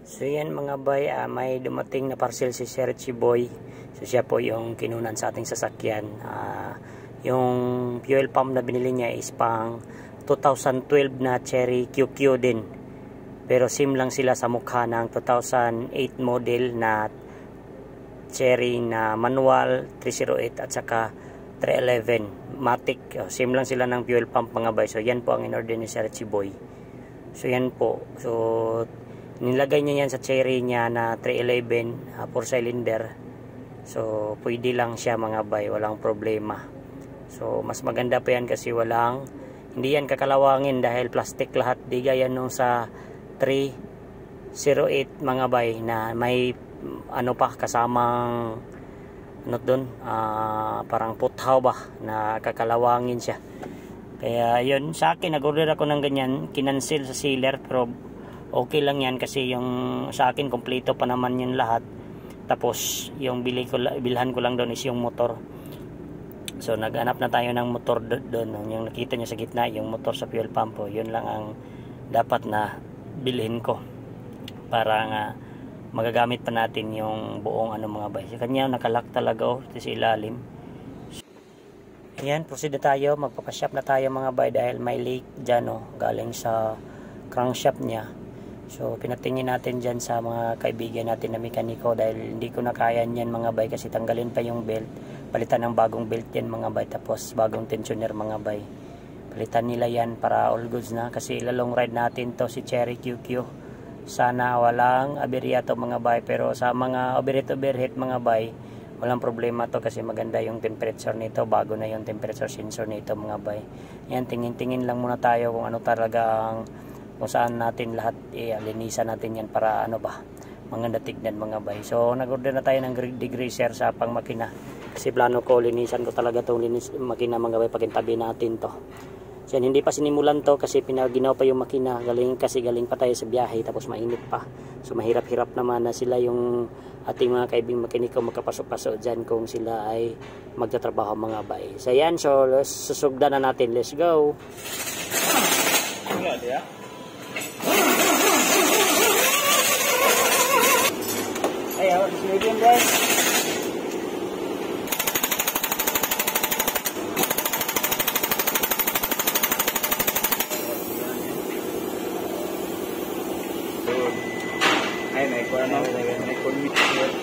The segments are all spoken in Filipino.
So yan mga bay, may dumating na parcel si Sir Chiboy. So siya po yung kinunan sa ating sasakyan. Yung fuel pump na binili niya is pang 2012 na Cherry QQ din. Pero same lang sila sa mukha ng 2008 model na Cherry na manual 308 at saka 311 Matic. Same lang sila ng fuel pump mga bay. So yan po ang in-order ni Sir Chiboy. So yan po. So nilagay niya yan sa Cherry niya na 311 4 cylinder. So pwede lang siya mga bay, walang problema. So mas maganda pa yan kasi hindi yan kakalawangin dahil plastic lahat, di gaya nung sa 308 mga bay na may kasamang parang puthaw ba na kakalawangin siya. Kaya yun, sa akin nag-order ako ng ganyan, kinancel sa seller, pero okay lang yan kasi yung sa akin kompleto pa naman yun lahat. Tapos yung bilhan ko lang doon is yung motor. So naghanap na tayo ng motor doon, yung nakita nyo sa gitna, yung motor sa fuel pump. Yun lang ang dapat na bilhin ko para nga magagamit pa natin yung buong mga bay. Sa kanya nakalak talaga sa ilalim. Ayan, proceed na tayo, magpapashop na tayo mga bay dahil may leak dyan galing sa crankshaft niya. So pinatingin natin dyan sa mga kaibigan natin na mekaniko dahil hindi ko na kaya yan mga bay kasi tanggalin pa yung belt, palitan ng bagong belt yan mga bay, tapos bagong tensioner mga bay, palitan nila yan para all goods na kasi ilalong ride natin to si Cherry QQ. Sana walang aberya to mga bay, pero sa mga overheat mga bay walang problema to kasi maganda yung temperature nito, bago na yung temperature sensor nito mga bay. Yan, tingin-tingin lang muna tayo kung ano talaga kung saan natin lahat linisan natin yan para maganda tignan mga bay. So nag-order na tayo ng degreaser sa pang makina kasi plano ko linisan ko talaga itong makina mga bay, pakintabi natin to. Yan, hindi pa sinimulan to kasi pinaginaw pa yung makina, galing pa tayo sa biyahe tapos mainit pa. So mahirap-hirap naman na sila yung ating mga kaibing makiniko magkapasok-pasok dyan kung sila ay magtatrabaho mga bay. So yan, so susugdan na natin, let's go. Ayaw, sige guys. May commit here.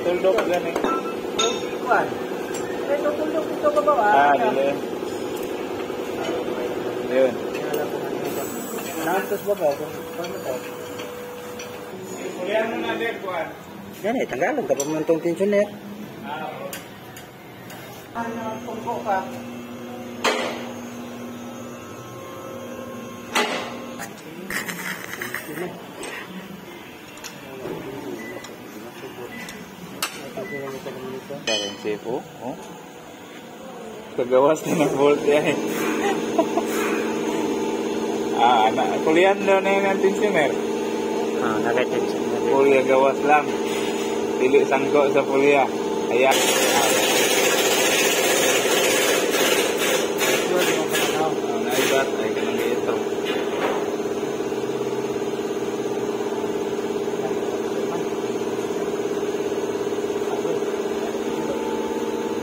Tuldok gani. Kuan. Ito tuldok ito ka ba? Dili. Ayun. Nantos ba ko? Paano to? Kulihan mo na din, kuan. Yan tanggalan ka pa man tong tensioner. Ano, tungko ka? Parang safe kagawas na ng bolt yan kulihan daw na yun ang tensioner. Naka-tensioner. Pulya gawas lang. Dili sangko sa pulya. Ayan. Naibat. Ay kanang ito.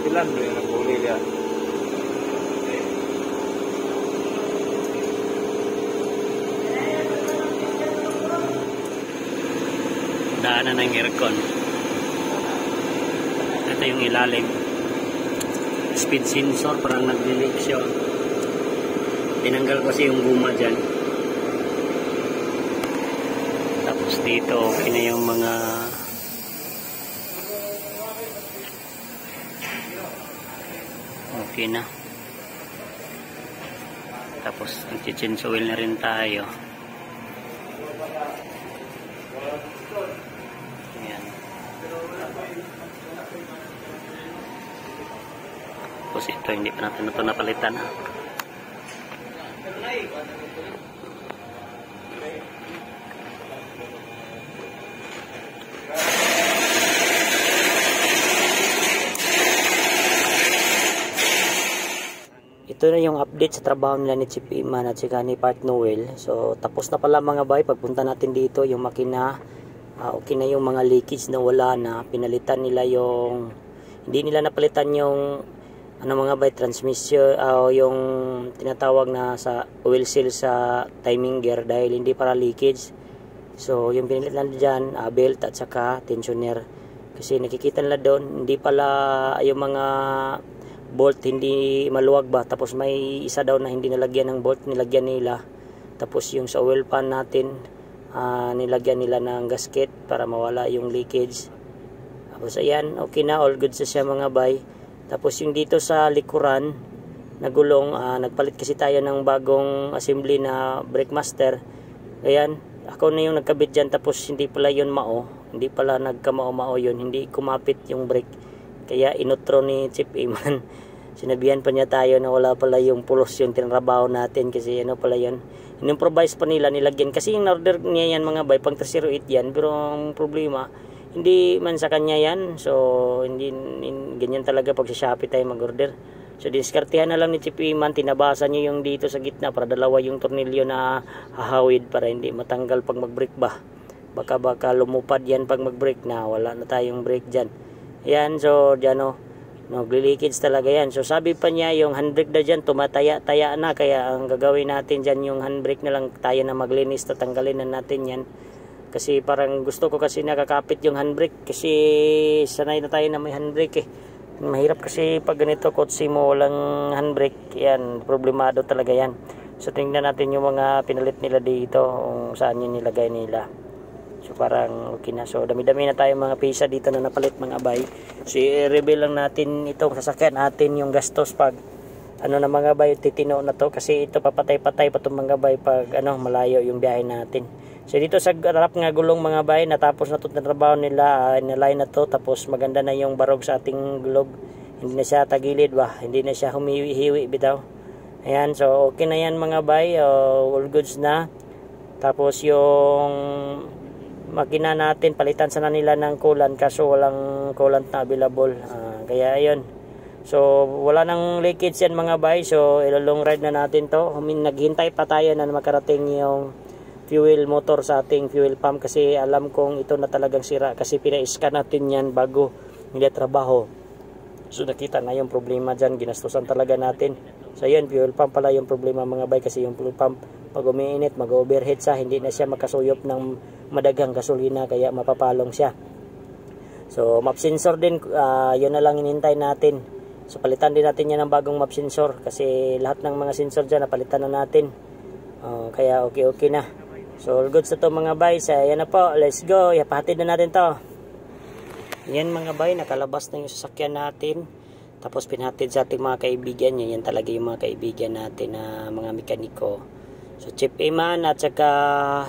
Ilan ba yung pulya? Daanan ng aircon. Ito yung ilalim. Speed sensor, parang nag-delete siya. Tinanggal kasi yung guma dyan. Tapos dito okay na yung mga okay na. Tapos nag-change oil na rin tayo. Ayan. Tapos ito hindi pa natin ito napalitan. ito na yung update sa trabaho nila ni Chief Iman at saka ni Part Noel. So tapos na pala mga bay, pagpunta natin dito yung makina, okay na yung mga leakage na wala na. Pinalitan nila yung, hindi nila napalitan yung ano mga bay, transmission, yung tinatawag na sa oil seal sa timing gear dahil hindi para leakage. So yung pinalitan dyan, belt at saka tensioner. Kasi nakikita nila doon, hindi pala yung mga bolt hindi maluwag ba, tapos may isa daw na hindi nilagyan ng bolt, nilagyan nila. Tapos yung sa oil pan natin, nilagyan nila ng gasket para mawala yung leakage. Tapos ayan, okay na, all good sa siya mga bay. Tapos yung dito sa likuran na gulong, nagpalit kasi tayo ng bagong assembly na brake master. Ayan, ako na yung nagkabit dyan, tapos hindi pala yun mao, hindi pala nagkamao-mao yun, hindi kumapit yung brake. Kaya inutro ni Chief Iman. Sinabihan pa niya tayo na wala pala yung pulos yung tinrabaho natin kasi ano pala yun. In-improvise pa nila, nilagyan. Kasi yung order niya yan mga bay, pang 308 yan. Pero ang problema, hindi man sa kanya yan. So, hindi ganyan talaga pag sa Shopee tayo mag-order. So, diskartehan na lang ni Chief Iman. Tinabasa niya yung dito sa gitna para dalawa yung tornilyo na hahawid para hindi matanggal pag mag-brake ba. Baka lumupad yan pag mag-brake na. Wala na tayong brake dyan. Ayan, so dyan leakage talaga yan. So sabi pa niya yung handbrake na dyan tumataya-taya na, kaya ang gagawin natin dyan yung handbrake na lang tayo na maglinis, tatanggalin na natin yan. Kasi parang gusto ko kasi nakakapit yung handbrake kasi sanay na tayo na may handbrake Mahirap kasi pag ganito kotse mo walang handbrake, yan, problemado talaga yan. So tingnan natin yung mga pinalit nila dito kung saan yun nilagay nila. So parang okay na. So dami-dami na tayo mga pisa dito na napalit mga bay. So i-reveal lang natin itong sasakyan natin yung gastos pag ano na mga bay, titino na to kasi ito papatay-patay pa itong mga bay pag malayo yung biyahe natin. So dito sa harap nga gulong mga bay, natapos na ito na trabaho nila, inalign na to, tapos maganda na yung barog sa ating gulog. Hindi na siya tagilid ba, hindi na siya humiwi-hiwi bitaw. Ayan, so okay na yan mga bay, all goods na. Tapos yung makina natin, palitan sana nila ng coolant kaso walang coolant na available. Kaya ayun. So wala nang leakage yan mga bay. So ilolong ride na natin to. Naghintay pa tayo na makarating yung fuel motor sa ating fuel pump kasi alam kong ito na talagang sira kasi pina-scan natin yan bago nila trabaho. So nakita na yung problema dyan, ginastusan talaga natin. So yun, fuel pump pala yung problema mga bay kasi yung fuel pump pag umiinit, mag-overheat siya, hindi na siya makasuyop ng madagang gasolina kaya mapapalong siya. So map sensor din, yun na lang inintay natin. So palitan din natin yan ng bagong map sensor kasi lahat ng mga sensor dyan napalitan na natin. Kaya okay na. So all goods na to mga bay. So yan na po, let's go, ipahatid na natin to. Yan mga bay, nakalabas na yung sasakyan natin. Tapos pinhatid sa ating mga kaibigan. Yan talaga yung mga kaibigan natin na mga mekaniko. So Chief Iman at saka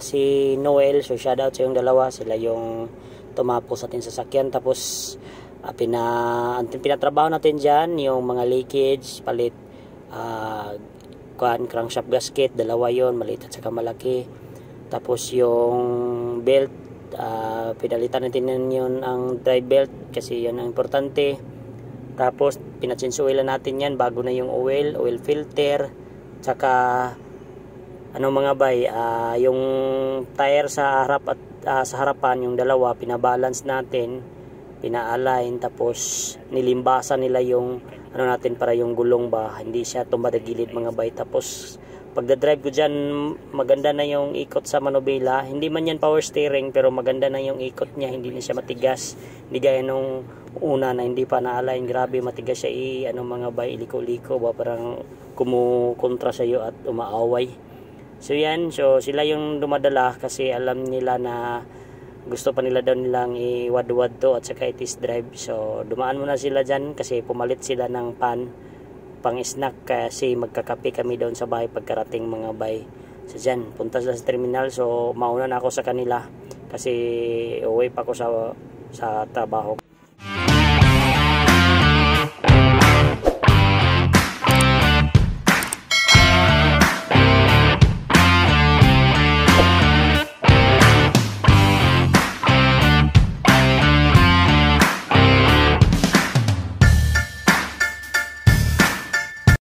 si Noel. So shoutout sa yung dalawa. Sila yung tumapos ating sasakyan. Tapos pinatrabaho natin dyan yung mga leakage, palit crankshaft gasket, dalawa yon, maliit at saka malaki. Tapos yung belt, pinalitan natin yun ang drive belt kasi yun ang importante. Tapos pinachinsuilan natin yan bago na yung oil filter, tsaka mga bay, yung tire sa harap at sa harapan, yung dalawa pinabalance natin, pina-align, tapos nilimbasan nila yung natin para yung gulong ba hindi siya tumadagilid mga bay. Tapos pagdadrive ko dyan, maganda na yung ikot sa manubela. Hindi man yan power steering pero maganda na yung ikot niya, hindi na siya matigas, hindi gaya nung una na hindi pa na-align. Grabe matigas siya mga bay, iliko-liko ba, parang kumukontra sa iyo at umaaway. So yan, so sila yung dumadala kasi alam nila na gusto pa nila daw nilang iwad-wad to at saka itis drive. So dumaan muna sila dyan kasi pumalit sila ng pan pang snack kasi magkakape kami doon sa bahay pagkarating mga bay. So dyan, punta sila sa terminal. So mauna na ako sa kanila kasi uwi pa ako sa trabaho.